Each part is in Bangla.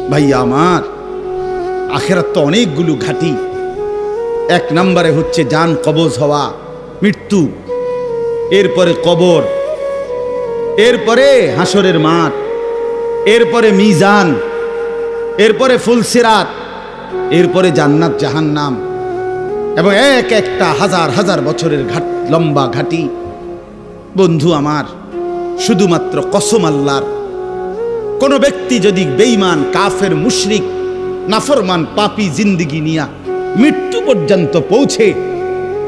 ভাইয়া আমার, আখেরাত তো অনেকগুলো ঘাটি। এক নম্বরে হচ্ছে জান কবজ হওয়া, মৃত্যু, এরপরে কবর, এরপরে হাসরের মাঠ, এরপরে মিজান, এরপরে ফুলসিরাত, এরপরে জান্নাত জাহান্নাম, এবং এক একটা হাজার হাজার বছরের লম্বা ঘাটি। বন্ধু আমার, শুধুমাত্র কসম আল্লাহর, কোন ব্যক্তি যদি বেঈমান, কাফের, মুশরিক, নাফরমান, পাপী জিন্দেগি নিয়া মৃত্যু পর্যন্ত পৌঁছে,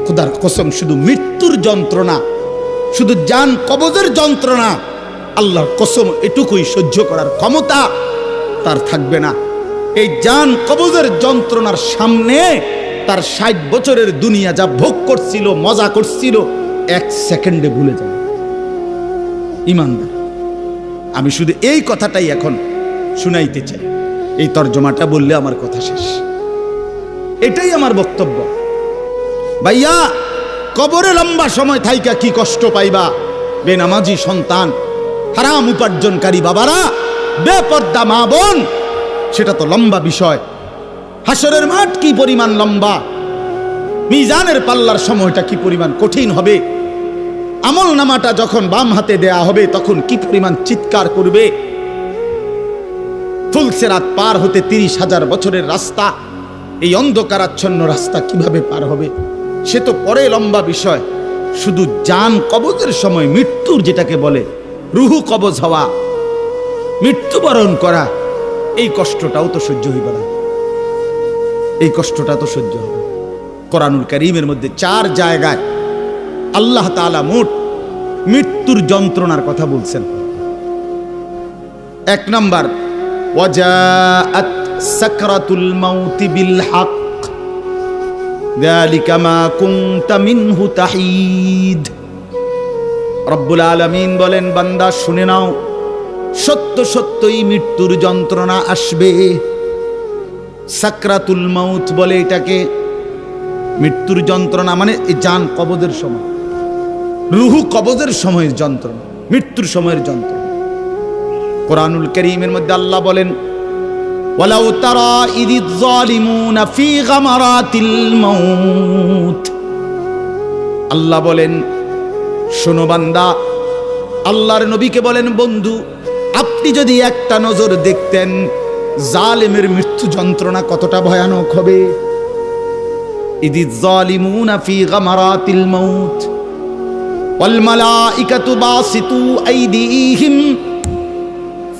খোদার কসম শুধু মৃত্যুর যন্ত্রণা, শুধু জান কবজের যন্ত্রণা, আল্লাহর কসম এটুকুই সহ্য করার ক্ষমতা তার থাকবে না। এই জান কবজের যন্ত্রণার সামনে তার 60 বছরের দুনিয়া যা ভোগ করছিল, মজা করছিল, 1 সেকেন্ডে ভুলে যাবে। ইমানদার, আমি শুধু এই কথাটাই এখন শুনাইতে চাই। এই তর্জমাটা বললে আমার কথা শেষ। এটাই আমার বক্তব্য। ভাইয়া, কবরে লম্বা সময় থাইকা কি কষ্ট পাইবা? বেনামাজি সন্তান, হারাম উপার্জনকারী বাবারা, বেপর্দা মা বোন, সেটা তো লম্বা বিষয়। হাসরের মাঠ কি পরিমাণ লম্বা, মিজানের পাল্লার সময়টা কি পরিমাণ কঠিন হবে, আমল নামাটা যখন বাম হাতে দেয়া হবে তখন কি পরিমাণ চিৎকার করবে। ফুলসিরাত পার হতে 30,000 বছরের রাস্তা, এই অন্ধকারাচ্ছন্ন রাস্তা কিভাবে পার হবে সে তো পরে লম্বা বিষয়। শুধু জান কবজের সময় মৃত্যুর, যেটাকে বলে রুহু কবজ হওয়া, মৃত্যুবরণ করা, এই কষ্টটাও তো সহ্য হইবে না। এই কষ্টটা তো সহ্য হবে। কোরআনুল কারীমের মধ্যে 4 জায়গায় আল্লাহ তাআলা মোট মৃত্যুর যন্ত্রণার কথা বলছেন। 1 নাম্বার, ওয়াজাআত সাকরাতুল মাউতি বিল হক যালিকা মা কুনতা মিনহু তাহিদ। রব্বুল আলামিন বলেন, বান্দা শুনে নাও, সত্য সত্যই মৃত্যুর যন্ত্রণা আসবে। সাকরাতুল মাউত বলে এটাকে। মৃত্যুর যন্ত্রণা মানে এই জান কবজের সময়, রুহু কবজের সময়ের যন্ত্রণা, মৃত্যুর সময়ের যন্ত্রণা। কোরআনুল কারীমের মধ্যে আল্লাহ বলেন, ওয়ালাউ তারা ইযিয যালিমুনা ফি গামারাতিল মাউত। আল্লাহ বলেন, শোনো বান্দা, আল্লাহর নবীকে বলেন, বন্ধু আপনি যদি একটা নজর দেখতেন জালেমের মৃত্যু যন্ত্রণা কতটা ভয়ানক হবে। ইযিয যালিমুনা ফি গামারাতিল মাউত ওয়াল মালাইকাতু বাসিতু আইদিহিম।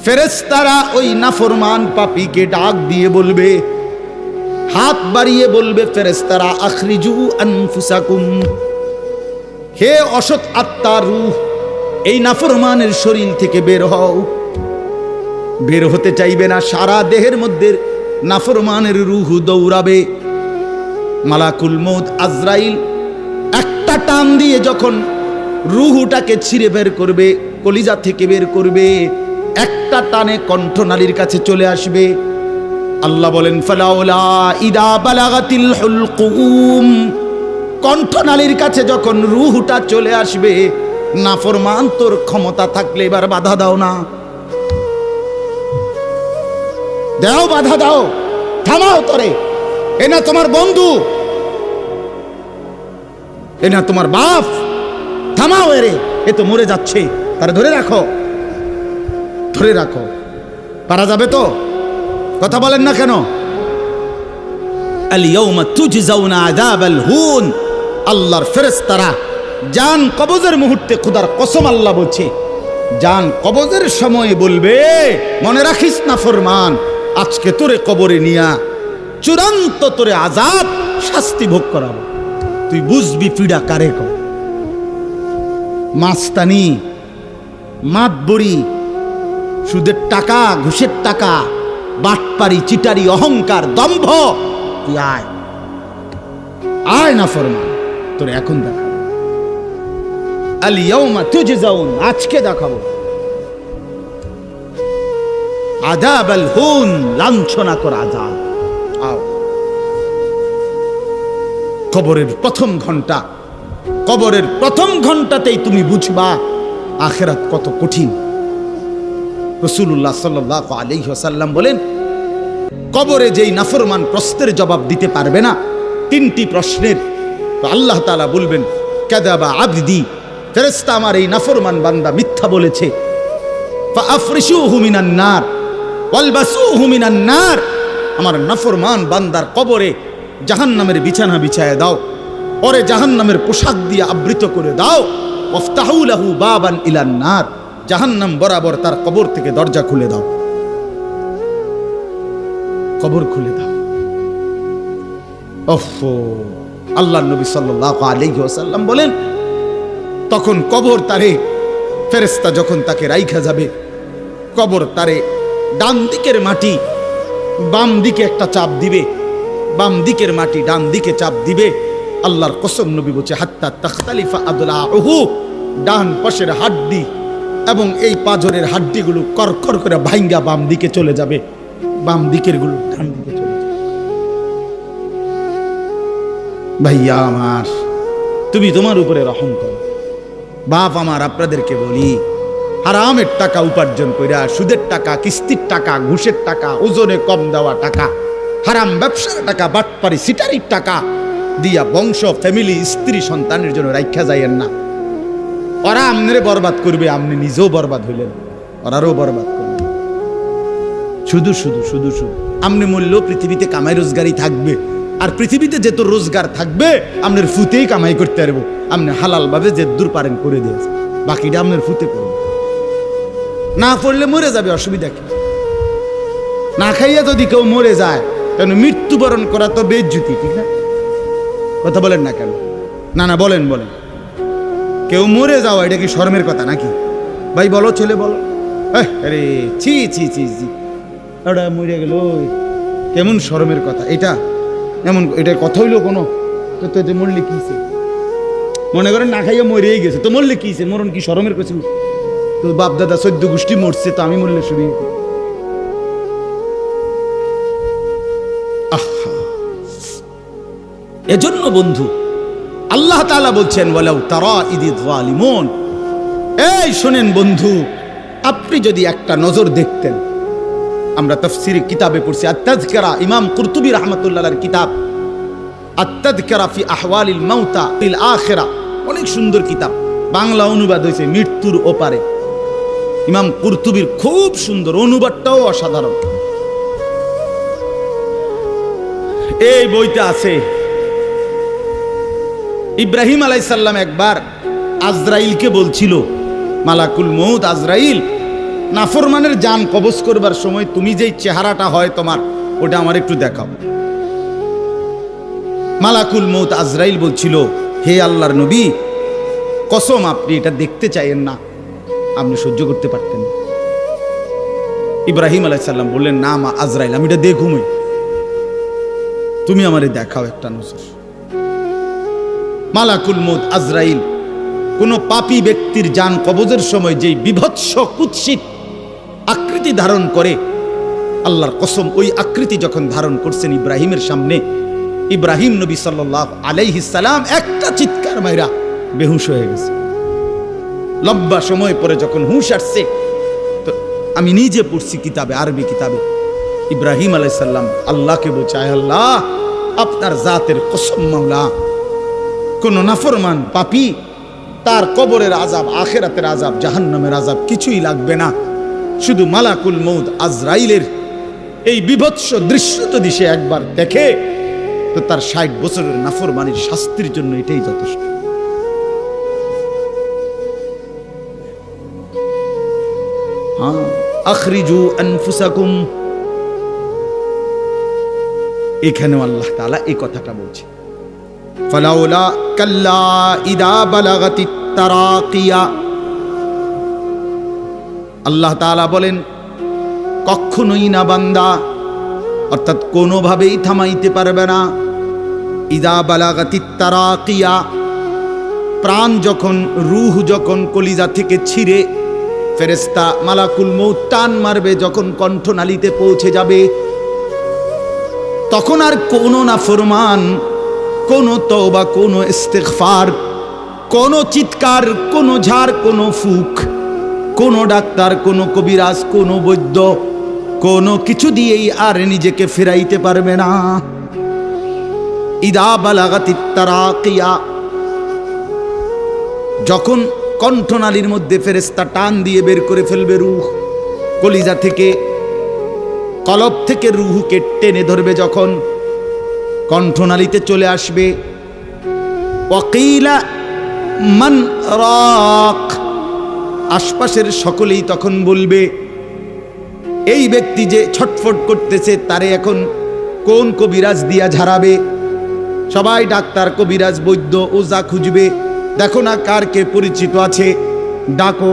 ফেরেশতারা ওই নাফরমান পাপীকে ডাক দিয়ে বলবে, হাত বাড়িয়ে বলবে ফেরেশতারা, আখরিজু আনফুসাকুম, হে অসৎ আত্মার রূহ, এই নাফরমানের শরীর থেকে বের হও। বের হতে চাইবে না, সারা দেহের মধ্যে নাফরমানের রূহ দৌড়াবে। মালাকুল মউত আজরাইল একটা টান দিয়ে যখন রূহটাকে ছিঁড়ে বের করবে, কলিজা থেকে বের করবে, একটা টানে কণ্ঠনালীর কাছে চলে আসবে। আল্লাহ বলেন, ফালাউলা ইদা বালাগাতিল হুলকুম, কণ্ঠনালীর কাছে যখন রূহটা চলে আসবে, নাফরমান তোর ক্ষমতা থাকলে এবার বাধা দাও না, দাও, বাধা দাও, থামাও তোরে। এ না তোমার বন্ধু, এ না তোমার বাপ, থামাও এরে, এ তো মরে যাচ্ছে, তারা ধরে রাখো, ধরে রাখো। পারা যাবে তো? কথা বলেন না কেন? আল ইয়াউমা তুজজাউনা আযাবাল হুন। আল্লাহর ফেরেশতারা জান কবজের মুহূর্তে, খোদার কসম আল্লাহ বলছে, জান কবজের সময় বলবে, মনে রাখিস না ফরমান, আজকে তোরে কবরে নিয়া চূড়ান্ত তোরে আযাব, শাস্তি ভোগ করাবো। তুই বুঝবি পীড়া কারে কয়। মাস্তানি, মাতবরি, সুদের টাকা, ঘুষের টাকা, বাটপারি, চিটারি, অহংকার, দম্ভ, তুই আয়, আয় না ফরমান, তোর এখন দেখাবো। আল ইয়াউমা তুজজাউন, আজকে দেখাবো আযাবাল হুন, লাঞ্ছনা কর আযাব। আও, কবরের প্রথম ঘন্টা, কবরের প্রথম ঘন্টাতেই তুমি বুঝবা আখিরাত কত কঠিন। রাসূলুল্লাহ সাল্লাল্লাহু আলাইহি ওয়াসাল্লাম বলেন, কবরে যেই নাফরমান প্রশ্নের জবাব দিতে পারবে না, তিনটি প্রশ্নের, তো আল্লাহ তাআলা বলবেন কাযাবা আবদি, ফেরেশতা আমার এই নাফরমান বান্দা মিথ্যা বলেছে। ফাআফরিশুহু মিনান নার ওয়ালবাসুহু মিনান নার, আমার নাফরমান বান্দার কবরে জাহান্নামের বিছানা বিছায় দাও, ওরে জাহান্নামের পোশাক দিয়ে আবৃত করে দাও। ওয়াফতাহু লাহু বাবান ইলান নার, জাহান্নাম বরাবর তার কবর থেকে দরজা খুলে দাও, কবর খুলে দাও। ওফো, আল্লাহর নবী সাল্লাল্লাহু আলাইহি ওয়াসাল্লাম বলেন, তখন কবর তারে, ফেরেশতা যখন তাকে রাইখা যাবে, কবর তারে ডান দিকের মাটি বাম দিকে একটা চাপ দিবে, বাম দিকের মাটি ডান দিকে চাপ দিবে। আল্লাহর কসম, নবী বলছে হাত্তা তাখতালিফা আদলাউহু, ডান পাশের হাড্ডি এবং এই পাঁজরের হাড্ডিগুলো করকর করে ভাঙ্গা বাম দিকে চলে যাবে, বাম দিকের গুলো ডান দিকে চলে যাবে। ভাইয়া আমার, তুমি তোমার উপরে রহম করো। বাপ আমার, আপনাদেরকে বলি, হারামের টাকা উপার্জন কইরা, সুদের টাকা, কিস্তির টাকা, ঘুষের টাকা, ওজনে কম দেওয়া টাকা, হারাম ব্যবসার টাকা, বাটপারি সিটারির টাকা দিয়া বংশ, ফ্যামিলি, স্ত্রী, সন্তানের জন্য রাইখা যাইয়েন না। ওরা আমনেরে বরবাদ করবে, আপনি নিজেও বরবাদ হইলেন, ওরারও বরবাদ করবে। শুধু শুধু শুধু শুধু আপনি মূল্য পৃথিবীতে কামাই রোজগারই থাকবে, আর পৃথিবীতে যেত রোজগার থাকবে আপনার ফুতেই কামাই করতে পারবো। আপনি হালাল ভাবে যে দূর পারেন করে দিয়েছে, বাকিটা আপনার ফুতে করবে। না পড়লে মরে যাবে, অসুবিধা কি? না খাইয়া যদি কেউ মরে যায়, তাহলে মৃত্যুবরণ করা তো বেজ্জুতি, ঠিক না? কথা বলেন না কেন? না না, বলেন বলেন। কেউ মরে যাওয়া এটা কি শরমের কথা নাকি? ভাই বলো, ছেলে বলো। আরে ছি ছি ছি ছি, ওটা মরে গেল, কেমন শরমের কথা এটা? এমন এটা কথা হইলো কোনো? তো মরলে কিছে? মনে করেন না খাইয়া মরেই গেছে, তো মরলে কিছে? মরণ কি শরমের কিছু? তো বাপ দাদা 14 গোষ্ঠী মরছে, তো আমি মরলে শুনি? এজন্য বন্ধু, আল্লাহ তাআলা বলছেন ওয়ালাউ তারা ইদিয যালিমুন, এই শোনেন বন্ধু, আপনি যদি একটা নজর দেখতেন। আমরা তাফসীরে কিতাবে পড়ছি, আত-তাযকিরা, ইমাম কুরতুবী রাহমাতুল্লাহ আলাইহির কিতাব আত-তাযকিরা ফি আহওয়ালিল মাউতা ফিল আখিরা, অনেক সুন্দর কিতাব, বাংলা অনুবাদ হয়েছে মৃত্যুর ওপারে। ইমাম কুরতুবীর খুব সুন্দর, অনুবাদটাও অসাধারণ। এই বইতে আছে, ইব্রাহিম আলাইহিস সালাম একবার আজরাইলকে বলছিল, মালাকুল মউত আজরাইল, নাফরমানের জান কবজ করবার সময় তুমি যেই চেহারাটা হয় তোমার, ওটা আমার একটু দেখাও। মালাকুল মউত আজরাইল বলছিল, হে আল্লাহর নবী, কসম আপনি এটা দেখতে চাইেন না, আপনি সহ্য করতে পারতেন না। ইব্রাহিম আলাইহিস সালাম বললেন, না মা আজরাইল, আমি এটা দেখুমই, তুমি আমারে দেখাও একটা নজর। মালাকুল মউত আজরাইল কোন পাপী ব্যক্তির জান কবজের সময় যেই বিভৎস কুৎসিত আকৃতি ধারণ করে, আল্লাহর কসম ওই আকৃতি যখন ধারণ করছেন ইব্রাহিমের সামনে, ইব্রাহিম নবী সাল্লাল্লাহু আলাইহিস সালাম একটা চিৎকার মাইরা বেহুশ হয়ে গেছে। লম্বা সময় পরে যখন হুঁশ আসছে, তো আমি নিজে পড়ছি কিতাবে, আরবি কিতাবে, ইব্রাহিম আলাইহিস সালাম আল্লাহকে বলছে, আয় আল্লাহ, আপনার জাতের কসম মাওলা, কোন নাফরমান পাপী তার কবরের আযাব, আখিরাতের আযাব, জাহান্নামের আযাব কিছুই লাগবে না, শুধু মালাকুল মউত আজরাইলের এই বিভৎস দৃশ্য যদি সে একবার দেখে, তো তার 60 বছরের নাফরমানির শাস্তির জন্য এটাই যথেষ্ট। আখরিজু আনফুসাকুম, এখানেও আল্লাহ তাআলা এই কথাটা বলছে, ফালাউলা কাল্লা ইদা বালাগাতিত তারাকিয়া। আল্লাহ তাআলা বলেন, কখনোই না বান্দা, অর্থাৎ কোনোভাবেই থামাইতে পারবে না, ইদা বালাগাতিত তারাকিয়া, প্রাণ যখন, রূহ যখন কলিজা থেকে ছিঁড়ে ফেরেশতা মালাকুল মউত টান মারবে, যখন কণ্ঠনালীতে পৌঁছে যাবে, তখন আর কোনো নাফরমান, কোনো তওবা, কোনো ইস্তিগফার, কোনো চিৎকার, কোনো ঝাড়, কোনো ফুক, কোনো ডাক্তার, কোনো কবিরাজ, কোনো বৈদ্য, কোনো কিছু দিয়েই আর নিজেকে ফেরাইতে পারবে না। ইদা বালাগাতিত তারাকিয়া, যখন কণ্ঠনালীর মধ্যে ফেরেশতা টান দিয়ে বের করে ফেলবে রূহ, কলিজা থেকে কলব থেকে রূহকে টেনে ধরবে, যখন কণ্ঠনালীতে চলে আসবে, ওয়াকিলা মান রাক, আশপাশের সকলেই তখন বলবে এই ব্যক্তি যে ছটফট করতেছে তারে এখন কোন কবিরাজ দিয়া ঝাড়াবে। সবাই ডাক্তার, কবিরাজ, বৈদ্য, ওঝা খুঁজবে, দেখো না কার কে পরিচিত আছে, ডাকো,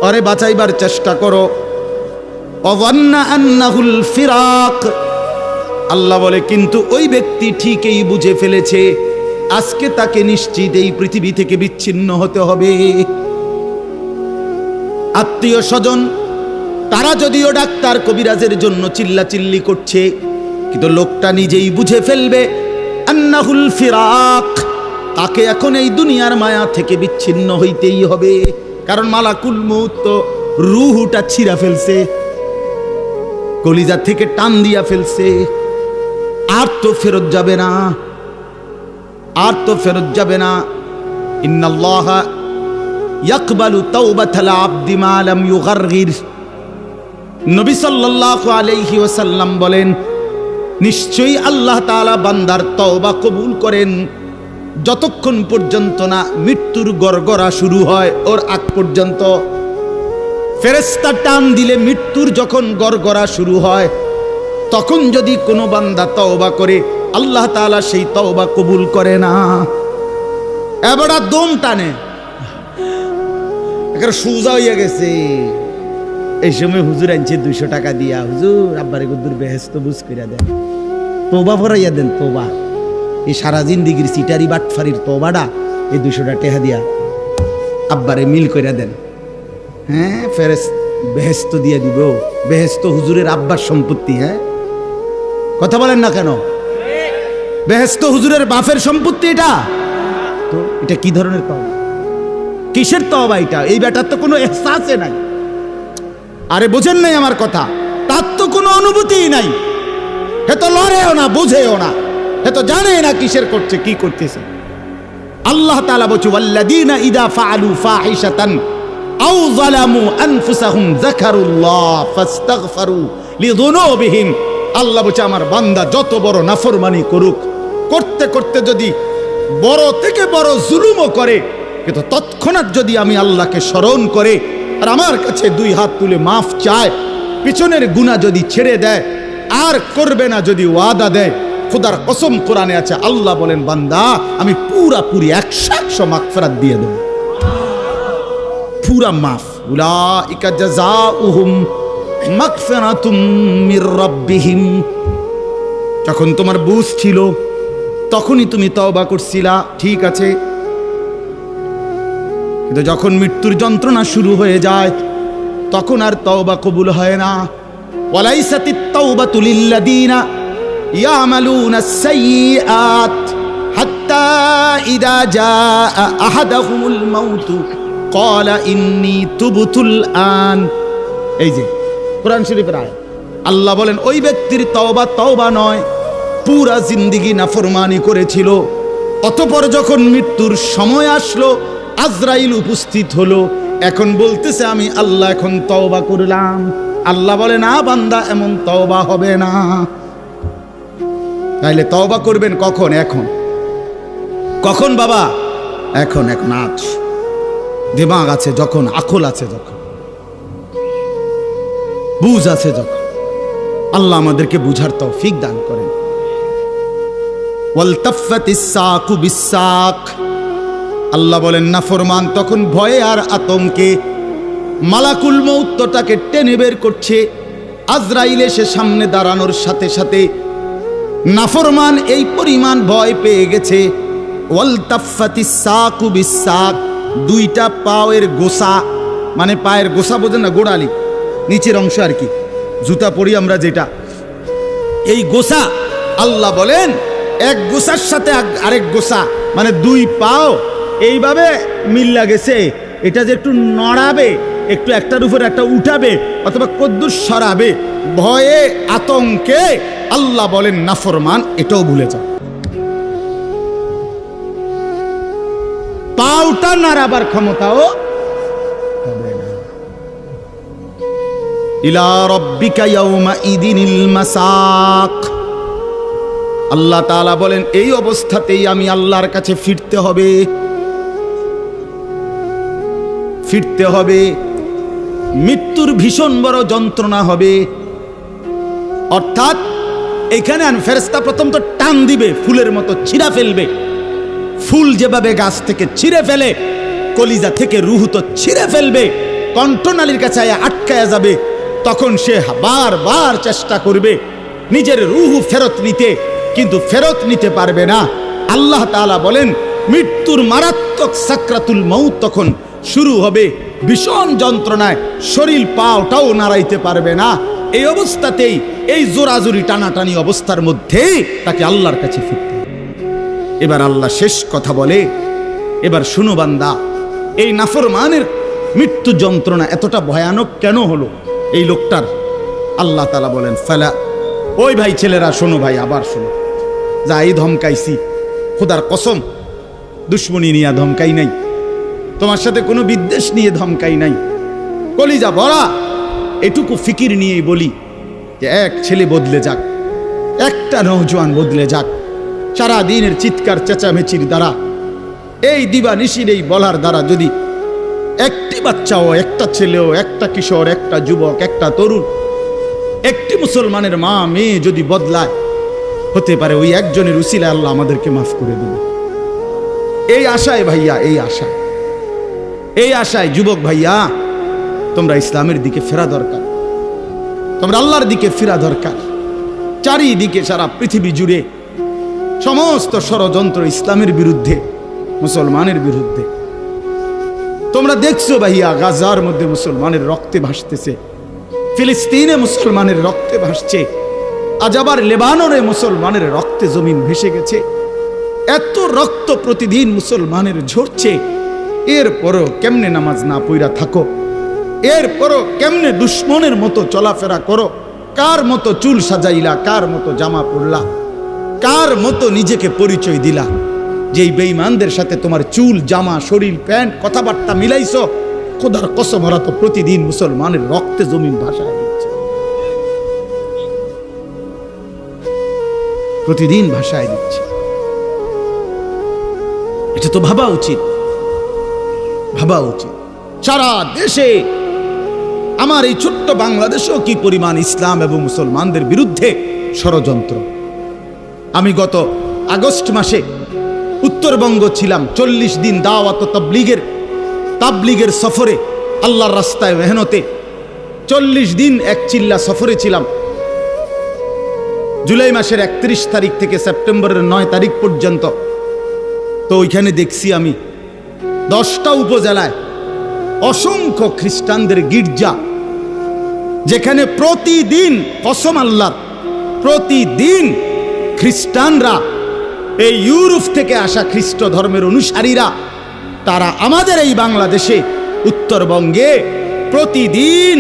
আরে বাঁচাইবার চেষ্টা করো। ওয়ান্না আন্নাহুল ফিরাক, আল্লাহ বলে কিন্তু ওই ব্যক্তি ঠিকই বুঝে ফেলেছে আজকে তাকে নিশ্চিত এই পৃথিবী থেকে বিচ্ছিন্ন হতে হবে। আত্মীয় স্বজন তারা যদিও ডাক্তার কবিরাজের জন্য চিল্লাচিল্লি করছে, কিন্তু লোকটা নিজেই বুঝে ফেলবে আন্নাহুল ফিরাক, তাকে এখন এই দুনিয়ার মায়া থেকে বিচ্ছিন্ন হইতেই হবে। কারণ মালাকুল মউত তো রূহটা ছিঁড়া ফেলছে, কলিজা থেকে টান দিয়া ফেলছে, আর তো ফেরত যাবে না, আর তো ফেরত যাবে না। ইন্নাল্লাহা ইয়াকবালু তাওবাতাল আবদি মা লাম ইউগারগির, নবী সাল্লাল্লাহু আলাইহি ওয়াসাল্লাম বলেন নিশ্চয়ই আল্লাহ তাআলা বান্দার তওবা কবুল করেন যতক্ষণ পর্যন্ত না মৃত্যুর গড়গড়া শুরু হয়, ওর আগ পর্যন্ত। ফেরেশতা টান দিলে মৃত্যুর যখন গড়গড়া শুরু হয় তখন যদি কোনো বান্দা তওবা করে আল্লাহ তাআলা সেই তওবা কবুল করে না। এবারে দম টানে, একেবারে সোজা হইয়া গেছে। এই সময় হুজুর আনছে 200 টাকা দিয়া, হুজুর আব্বারে গুদ্দুর বেহেশত বুঝ কইরা দেন, তওবা ফরাইয়া দেন, তওবা। এই সারা জিন্দিগির সিটারি বাটফারির তওবাটা এই 200 টাকা দিয়া আব্বারে মিল কইরা দেন। হ্যাঁ, বেহেশত দিয়ে দিব। বেহেশত হুজুরের আব্বার সম্পত্তি। হ্যাঁ, কথা বলেন না কেন? বেহেশত হুজুরের বাপের সম্পত্তি। এটা তো এটা কি ধরনের তওবা, কিসের তওবা এটা? এই ব্যাটার তো কোনো এহসাসে নাই। আরে বোঝেন নাই আমার কথা? তার তো কোনো অনুভূতিই নাই, হে তো লড়েও না, বুঝেও না, হে তো জানে না কিসের করছে, কি করতেছে। আল্লাহ তাআলা বলছে ওয়াল্লাযীনা ইযা ফাআলু ফাহিশাতান আও যালামু আনফুসাহুম যাকারুল্লাহ ফাস্তাগফারু লিযুনুবিহিম। আল্লাহ বলছে আমার বান্দা যত বড় নাফরমানি করুক, করতে করতে যদি বড় থেকে বড় জুলুমও করে, কিন্তু তৎক্ষণাৎ যদি আমি আল্লাহকে স্মরণ করে আর আমার কাছে 2 হাত তুলে মাফ চায়, পিছনের গুনাহ যদি ছেড়ে দেয় আর করবে না যদি ওয়াদা দেয়, খোদার কসম কোরআনে আছে, আল্লাহ বলেন বান্দা আমি পুরাপুরি 100% মাগফিরাত দিয়ে দেব, পুরা মাফ। উলাইকা জাযাউহুম মাগফিরাতুম মির রাব্বিহিম। যখন তোমার বুঝ ছিল তখনই তুমি তওবা করছিলা, ঠিক আছে, কিন্তু যখন মৃত্যুর যন্ত্রণা শুরু হয়ে যায় তখন আর তওবা কবুল হয় না। ওয়ালাইসাতিত তাওবাতু লিল্লাযীনা ইয়ামালুনাস সাইয়্যাত হাত্তা ইযা জাআ আহাদাহুমুল মাউতু ক্বালা ইন্নী তুবতুল আন। এই যে কোরআন শরীফের আয়াত, আল্লাহ বলেন ওই ব্যক্তির তওবা তওবা নয়, পুরা জিন্দেগি নাফরমানি করেছিল, অতঃপর যখন মৃত্যুর সময় আসলো আজরাইল উপস্থিত হলো, এখন বলতেছে আমি আল্লাহ এখন তওবা করলাম। আল্লাহ বলে না বান্দা এমন তওবা হবে না। তাইলে তওবা করবেন কখন? এখন। কখন বাবা? এখন। এখন আজ দিমাগ আছে যখন, আকল আছে যখন, বুঝ আছে যখন। আল্লাহ আমাদেরকে বুঝার তৌফিক দান করেন। ওয়ালতাফাতিস সাকু বিসাক, আল্লাহ বলেন নাফরমান তখন ভয়ে আর আতঙ্কে মালাকুল মউত তাকে টেনে বের করছে। আজরাইল এসে সামনে দাঁড়ানোর সাথে সাথে নাফরমান এই পরিমাণ ভয় পেয়ে গেছে। ওয়ালতাফাতিস সাকু বিসাক, 2টা পায়ের গোসা, মানে পায়ের গোসা বোঝেন না, গোড়ালি নিচের অংশ আর কি, জুতা পরি আমরা যেটা, এই গোসা আল্লাহ বলেন এক গোসার সাথে আরেক গোসা, মানে 2 পাও এইভাবে মিল্লা গেছে, এটা যে একটু নড়াবে একটু একটার উপর একটা উঠাবে অথবা কদ্দুস সরাবে, ভয়ে আতঙ্কে আল্লাহ বলেন নাফরমান, এটাও ভুলে যাও। পাউটা নাড়াবার ক্ষমতাও হবে না। ইলা রাব্বিকা ইয়াউমা ইদিনিল মাসাক। আল্লাহ তাআলা বলেন এই অবস্থাতেই আমি আল্লাহর কাছে ফিরতে হবে, ফিরতে হবে। মৃত্যুর ভীষণ বড় যন্ত্রণা হবে। অর্থাৎ এখানে ফেরেশতা প্রথম তো টান দিবে, ফুলের মতো ছিঁড়া ফেলবে। ফুল যেভাবে গাছ থেকে ছিঁড়ে ফেলে, কলিজা থেকে রুহ তো ছিঁড়ে ফেলবে, কণ্ঠনালীর কাছে আটকায়া যাবে। তখন সে বারবার চেষ্টা করবে নিজের রুহ ফেরত নিতে, কিন্তু ফেরত নিতে পারবে না। আল্লাহ তাআলা বলেন মৃত্যুর মারাত্মক সাকরাতুল মউত তখন শুরু হবে, ভীষণ যন্ত্রণায় শরীর পাওটাও নাড়াইতে পারবে না। এই অবস্থাতেই, এই জোরাজুরি টানাটানি অবস্থার মধ্যে তাকে আল্লাহর কাছে ফিরতে হবে। এবার আল্লাহ শেষ কথা বলে, এবার শুনো বান্দা, এই নাফরমানের মৃত্যু যন্ত্রণা এতটা ভয়ানক কেন হলো এই লোকটার? আল্লাহ তাআলা বলেন ফালা, ওই ভাই ছেলেরা শোনো, ভাই আবার শোনো, যা এই ধমকাইছি, খোদার কসম দুশ্মনী নিয়ে ধমকাই নাই, তোমার সাথে কোনো বিদ্বেষ নিয়ে ধমকাই নাই, কলিজা ভরা এটুকু ফিকির নিয়েই বলি যে এক ছেলে বদলে যাক, একটা নওজোয়ান বদলে যাক, সারা দিনের চিৎকার চেঁচামেচির দ্বারা, এই দিবানিশির এই বলার দ্বারা যদি একটি বাচ্চাও, একটা ছেলেও, একটা কিশোর, একটা যুবক, একটা তরুণ, একটি মুসলমানের মা মেয়ে যদি বদলায়, হতে পারে ওই একজনের উসিলায় আল্লাহ আমাদেরকে মাফ করে দেবে। এই আশায় ভাইয়া, এই আশায় যুবক ভাইয়া, তোমরা ইসলামের দিকে ফেরা দরকার, তোমরা আল্লাহর দিকে ফেরা দরকার। চারিদিকে সারা পৃথিবী জুড়ে সমস্ত ষড়যন্ত্র ইসলামের বিরুদ্ধে, মুসলমানের বিরুদ্ধে। তোমরা দেখছো ভাইয়া, গাজার মধ্যে মুসলমানের রক্তে ভাসতেছে, ফিলিস্তিনে মুসলমানের রক্তে ভাসছে, আজ আবার লেবাননে মুসলমানের রক্তে জমিন ভেসে গেছে। এত রক্ত প্রতিদিন মুসলমানের ঝরছে, এরপরও কেমনে নামাজ না পইরা থাকো, এরপরও কেমনে দুশ্মনের মতো চলাফেরা করো, কার মতো চুল সাজাইলা, কার মতো জামা পরলা, কার মতো নিজেকে পরিচয় দিলা, যেই বেঈমানদের সাথে তোমার চুল, জামা, শরীর, প্যান্ট, কথাবার্তা মিলাইছো, খোদার কসম ওরা তো প্রতিদিন মুসলমানের রক্তে জমিন ভাসায় দিচ্ছে, প্রতিদিন ভাসায় দিচ্ছে। এটা তো ভাবা উচিত, ভাবা উচিত। সারা দেশে, আমার এই ছোট্ট বাংলাদেশেও কি পরিমাণ ইসলাম এবং মুসলমানদের বিরুদ্ধে ষড়যন্ত্র। আমি গত আগস্ট মাসে উত্তরবঙ্গ ছিলাম, 40 দিন দাওয়াত তাবলীগের সফরে, আল্লাহর রাস্তায় মেহনতে 40 দিন এক চিল্লা সফরে ছিলাম। জুলাই মাসের 31 তারিখ থেকে সেপ্টেম্বরের 9 তারিখ পর্যন্ত। তো ওইখানে দেখছি আমি 10টা উপজেলায় অসংখ্য খ্রিস্টানদের গির্জা, যেখানে প্রতিদিন, কসম আল্লাহর, প্রতিদিন খ্রিস্টানরা, এই ইউরোপ থেকে আসা খ্রিস্ট ধর্মের অনুসারীরা, তারা আমাদের এই বাংলাদেশে, উত্তরবঙ্গে প্রতিদিন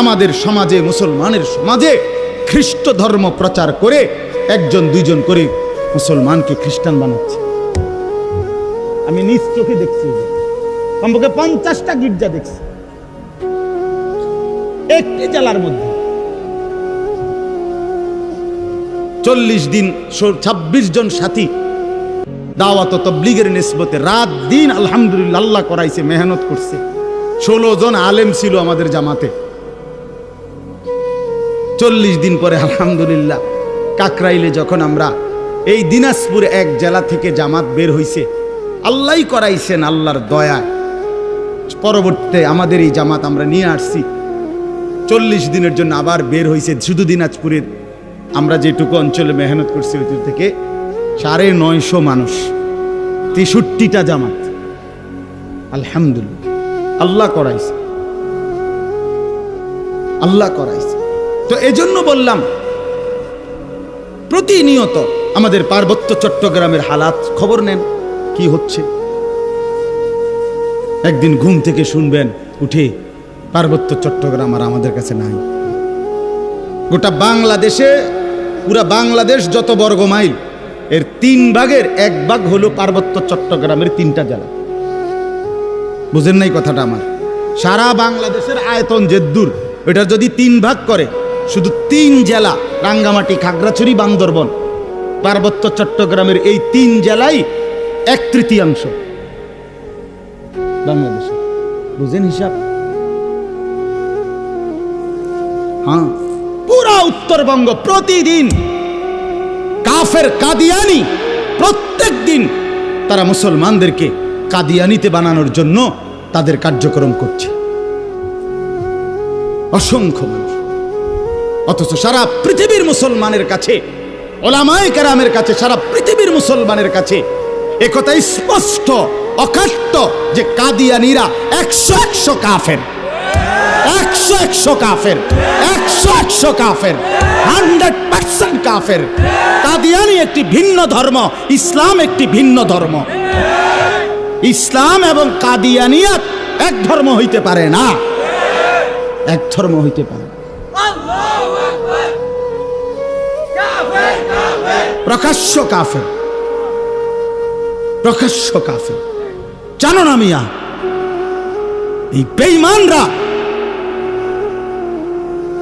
আমাদের সমাজে, মুসলমানের সমাজে খ্রিস্ট ধর্ম প্রচার করে 1জন 2জন করে মুসলমানকে খ্রিস্টান বানাচ্ছে। আমি নিজ চোখে দেখছি, কমপক্ষে 50টা গির্জা দেখছি একটি জেলার মধ্যে। 40 দিন 26 জন সাথী দাওয়াত তাবলীগের নিসবতে রাত দিন আলহামদুলিল্লাহ আল্লাহ করাইছে, মেহনত করছে। 16 জন আলেম ছিল আমাদের জামাতে। 40 দিন পরে আলহামদুলিল্লাহ কাকরাইলে যখন আমরা, এই দিনাজপুর এক জেলা থেকে জামাত বের হইছে, আল্লাহই করাইছেন, আল্লাহর দয়ায় পরবর্তীতে আমাদের এই জামাত আমরা নিয়ে আসছি। 40 দিনের জন্য আবার বের হইছে শুধু দিনাজপুরের, আমরা যেটুকু অঞ্চলে মেহনত করছি ওই থেকে 950 মানুষ, 63টা জামাত। আলহামদুলিল্লাহ আল্লাহ করাইছে, আল্লাহ করাইছে। তো এজন্য বললাম, প্রতিনিয়ত আমাদের পার্বত্য চট্টগ্রামের হালাত খবর নেন, কি হচ্ছে। একদিন ঘুম থেকে শুনবেন উঠে পার্বত্য চট্টগ্রাম আর আমাদের কাছে নাই। গোটা বাংলাদেশে, পুরা বাংলাদেশ যত বর্গ মাইল, এর 3 ভাগের 1 ভাগ হলো পার্বত্য চট্টগ্রামের 3টা জেলা। বুঝেন নাই কথাটা আমার? সারা বাংলাদেশের আয়তন যে দূর, এটা যদি 3 ভাগ করে, শুধু 3 জেলা, রাঙ্গামাটি, খাগড়াছড়ি, বান্দরবন, পার্বত্য চট্টগ্রামের এই 3 জেলাই 1/3 বাংলাদেশে। বুঝেন হিসাব? হ্যাঁ, পুরা উত্তরবঙ্গ প্রতিদিন কাফের কাদিয়ানি, প্রত্যেক দিন তারা মুসলমানদেরকে কাদিয়ানিতে বানানোর জন্য তাদের কার্যক্রম করছে, অসংখ্য মানুষ। অথচ সারা পৃথিবীর মুসলমানের কাছে, ওলামায়ে কেরামের কাছে, সারা পৃথিবীর মুসলমানের কাছে একথা স্পষ্ট অকাট্য যে কাদিয়ানিরা 100 কাফের, 100 কাফের, 100 কাফের, 100% কাফের। কাদিয়ানি একটি ভিন্ন ধর্ম, ইসলাম একটি ভিন্ন ধর্ম। ইসলাম এবং কাদিয়ানিয়াত এক ধর্ম হইতে পারে না, এক ধর্ম হইতে পারে। প্রকাশ্য কাফের, প্রকাশ্য কাফের। জানো না মিয়া, এই বেঈমানরা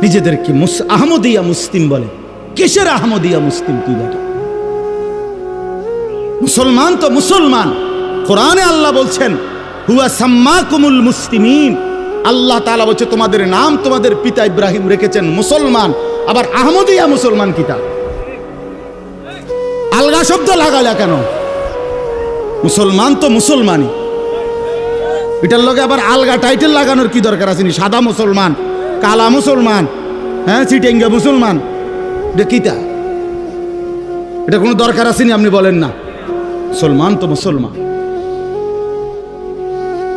নিজেদেরকে আহমদিয়া মুসলিম বলে। কিসের আহমদিয়া মুসলিম? তুই বেটা, মুসলমান তো মুসলমান। কোরআনে আল্লাহ বলছেন হুয়া সাম্মাকুমুল মুসলিমিন। আল্লাহ তাআলা বলছে তোমাদের নাম তোমাদের পিতা ইব্রাহিম রেখেছেন মুসলমান। আবার আহমদিয়া মুসলমান কিতা? আলগা শব্দ লাগালা কেন? মুসলমান তো মুসলমানই, এটার লগে আবার আলগা টাইটেল লাগানোর কি দরকার আছে? সাদা মুসলমান, কালা মুসলমান, হ্যাঁ চিটেঙ্গা মুসলমান, এটা কিতা? এটা কোনো দরকার আসেনি? আপনি বলেন না, মুসলমান তো মুসলমান।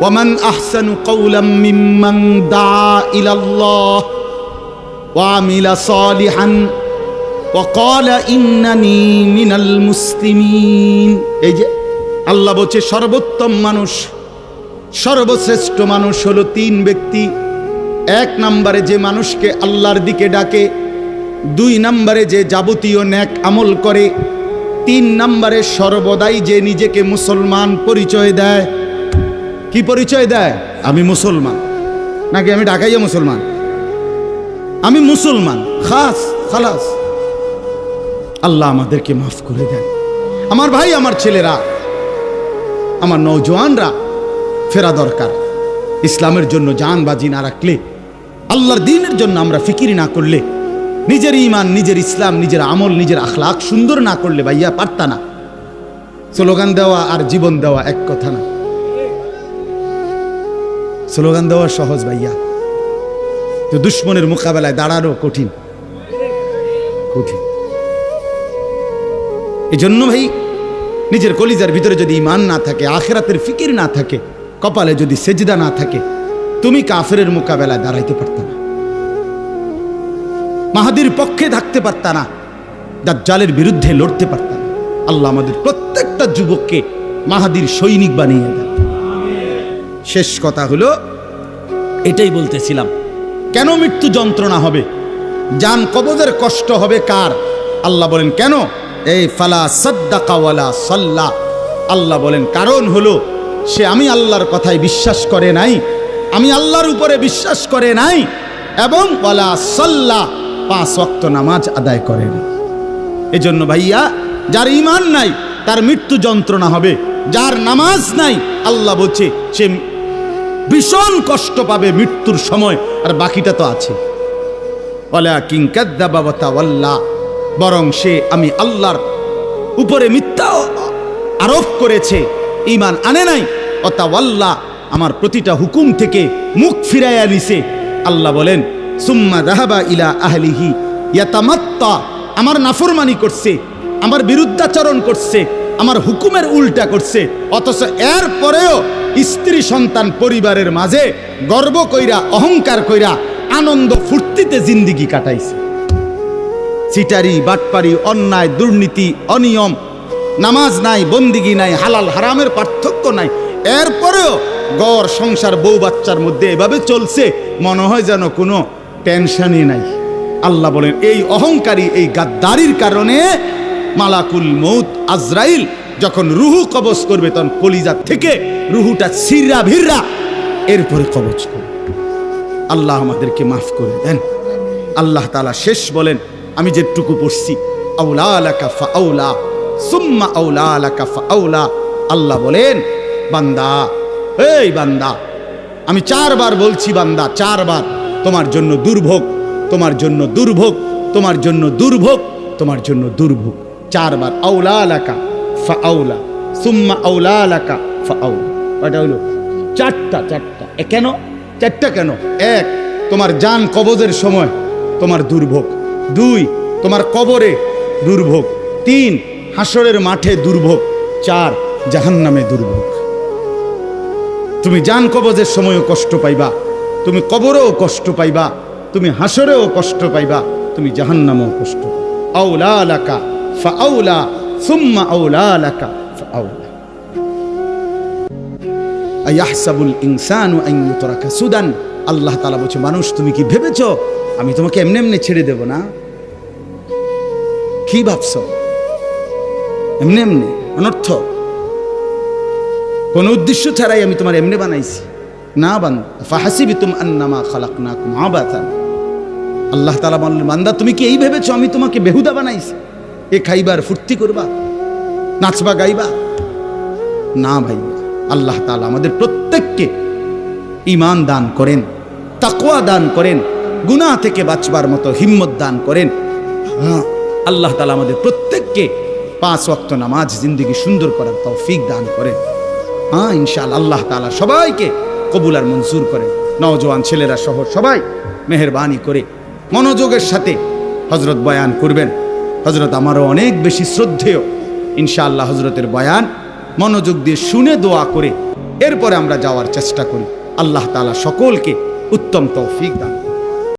ওয়ামান আহসানু কাওলাম মিম্মান দা ইলাল্লাহ ওয়া আমিলা সালিহান ওয়া ক্বালা ইন্নানি মিনাল মুসলিমিন। এই যে আল্লাহ বলছে সর্বোত্তম মানুষ, সর্বশ্রেষ্ঠ মানুষ হলো 3 ব্যক্তি। 1 নম্বরে যে মানুষকে আল্লাহর দিকে ডাকে, 2 নম্বরে যে যাবতীয় নেক আমল করে, 3 নম্বরে সর্বদাই যে নিজেকে মুসলমান পরিচয় দেয়। কি পরিচয় দেয়? আমি মুসলমান, নাকি আমি ঢাকাইয়া মুসলমান, আমি মুসলমান, খাস খালাস। আল্লাহ আমাদেরকে মাফ করে দেন। আমার ভাই, আমার ছেলেরা, আমার নওজোয়ানরা ফেরা দরকার। ইসলামের জন্য জান বাজি না রাখলে, আল্লাহর দ্বীনের জন্য আমরা ফিকিরি না করলে, নিজের ঈমান, নিজের ইসলাম, নিজের আমল, নিজের আখলাক সুন্দর না করলে ভাইয়া পারতা না। স্লোগান দেওয়া আর জীবন দেওয়া এক কথা না। স্লোগান দেওয়া সহজ ভাইয়া, তো দুশ্মনের মোকাবেলায় দাঁড়ানো কঠিন, কঠিন। এই জন্য ভাই, নিজের কলিজার ভিতরে যদি ঈমান না থাকে, আখিরাতের ফিকির না থাকে, কপালে যদি সেজদা না থাকে, তুমি কাফেরের মোকাবেলায় দাঁড়াইতে পারত না, মাহাদির পক্ষে থাকতে পারত না, দাজ্জালের বিরুদ্ধে লড়তে পারত না। আল্লাহ আমাদের প্রত্যেকটা যুবককে মাহাদির সৈনিক বানিয়ে দেন। শেষ কথা হলো এটাই বলতেছিলাম, কেন মৃত্যু যন্ত্রণা হবে, জান কবজের কষ্ট হবে কার? আল্লাহ বলেন কেন? এই ফালা সাদ্দাকা ওয়ালা সাল্লা। আল্লাহ বলেন কারণ হলো সে আমি আল্লাহর কথায় বিশ্বাস করে নাই, আমি আল্লাহর উপরে বিশ্বাস করে নাই, এবং ওয়ালা সাল্লা 5 ওয়াক্ত নামাজ আদায় করে না। এজন্য ভাইয়া, যার ঈমান নাই তার মৃত্যু যন্ত্রণা হবে, যার নামাজ নাই আল্লাহ বলছে সে ভীষণ কষ্ট পাবে মৃত্যুর সময়। আর বাকিটা তো আছে, ওয়ালাকিন কাযযাবা ওয়া তাওয়াল্লা, বরং সে আমি আল্লাহর উপরে মিথ্যা আরোপ করেছে, ঈমান আনে নাই। ওয়া তাওয়াল্লা, আমার প্রতিটা হুকুম থেকে মুখ ফিরাইয়া নিছে। আল্লাহ বলেন সুম্মা যাহাবা ইলা আহলিহি ইয়াতামাত্তা, আমার নাফরমানি করছে, আমার বিরুদ্ধাচরণ করছে, আমার হুকুমের উল্টা করছে, অথচ এর পরেও স্ত্রী সন্তান পরিবারের মাঝে গর্ব কইরা, অহংকার কইরা, আনন্দ ফুর্তিতে জিন্দিগি কাটাইছে। চিটারি, বাটপারি, অন্যায়, দুর্নীতি, অনিয়ম, নামাজ নাই, বন্দিগি নাই, হালাল হারামের পার্থক্য নাই, এরপরেও গড় সংসার বউ বাচ্চার মধ্যে এভাবে চলছে। মনে হয় যেন কোনো টেনশনই নাই। আল্লাহ বলেন এই অহংকারী, এই গাদ্দারির কারণে মালাকুল মউত আজরাইল যখন রুহু কবজ করবে তখন কলিজা থেকে রুহুটা ছিঁড়া ভিড়া এরপরে কবজ করবে। আল্লাহ আমাদেরকে মাফ করে দেন। আল্লাহ তাআলা শেষ বলেন, আমি যেটুকু পড়ছি, আউলা লাকা ফাআউলা সুম্মা আউলা লাকা ফাআউলা। আল্লাহ বলেন, বান্দা, এই বান্দা, আমি 4 বার বলছি বান্দা, 4 বার তোমার জন্য দুর্ভোগ, তোমার জন্য দুর্ভোগ, তোমার জন্য দুর্ভোগ, তোমার জন্য দুর্ভোগ। 4 বার আউলা লাকা ফাআউলা সুম্মা আউলা লাকা ফাআউলা। কয়টা হলো? 4টা। কেন 4টা কেন? 1, তোমার জান কবজের সময় তোমার দুর্ভোগ। 2, তোমার কবরে দুর্ভোগ। 3, হাসরের মাঠে দুর্ভোগ। 4, জাহান্নামে দুর্ভোগ। তুমি জান কবজের সময়ও কষ্ট পাইবা, তুমি কবরেও কষ্ট পাইবা, তুমি হাসরেও কষ্ট পাইবা, তুমি জাহান্নামেও কষ্ট পাইবা। আউলা লাকা ফাআউলা সুম্মা আউলা লাকা ফাআউলা। আয়াহসাবুল ইনসানু আন ইউতরাকা সুদান। আল্লাহ তাআলা বলছে, মানুষ তুমি কি ভেবেছো আমি তোমাকে এমনি এমনি ছেড়ে দেব না? কি ভাবছো? এমনি এমনি অনর্থ কোন উদ্দেশ্য ছাড়াই আমি তোমার এমনি বানাইছি না? ফাহাসিবতুম আন্নামা খালাকনাকুম আবাতান। আল্লাহ তাআলা বললেন, বান্দা তুমি কি এই ভেবেছো আমি তোমাকে বেহুদা বানাইছি? এ খাইবার ফুর্তি করবা, নাচবা গাইবা? না ভাই, আল্লাহ তাআলা আমাদের প্রত্যেককে ঈমান দান করেন, তাকওয়া দান করেন, গুনাহ থেকে বাঁচবার মতো হিম্মত দান করেন। আল্লাহ তাআলা আমাদের প্রত্যেককে 5 ওয়াক্ত নামাজ জিন্দেগি সুন্দর করার তৌফিক দান করেন। ইনশাআল্লাহ আল্লাহ তাআলা সবাইকে কবুল আর মঞ্জুর করেন। নওজোয়ান ছেলেরা সহ সবাই মেহেরবানি করে মনোযোগের সাথে হযরত বয়ান করবেন। হযরত আমারও অনেক বেশি শ্রদ্ধেয়। ইনশাআল্লাহ হযরতের বয়ান মনোযোগ দিয়ে শুনে দোয়া করে এরপরে আমরা যাওয়ার চেষ্টা করি। আল্লাহ তাআলা সকলকে উত্তম তৌফিক দান।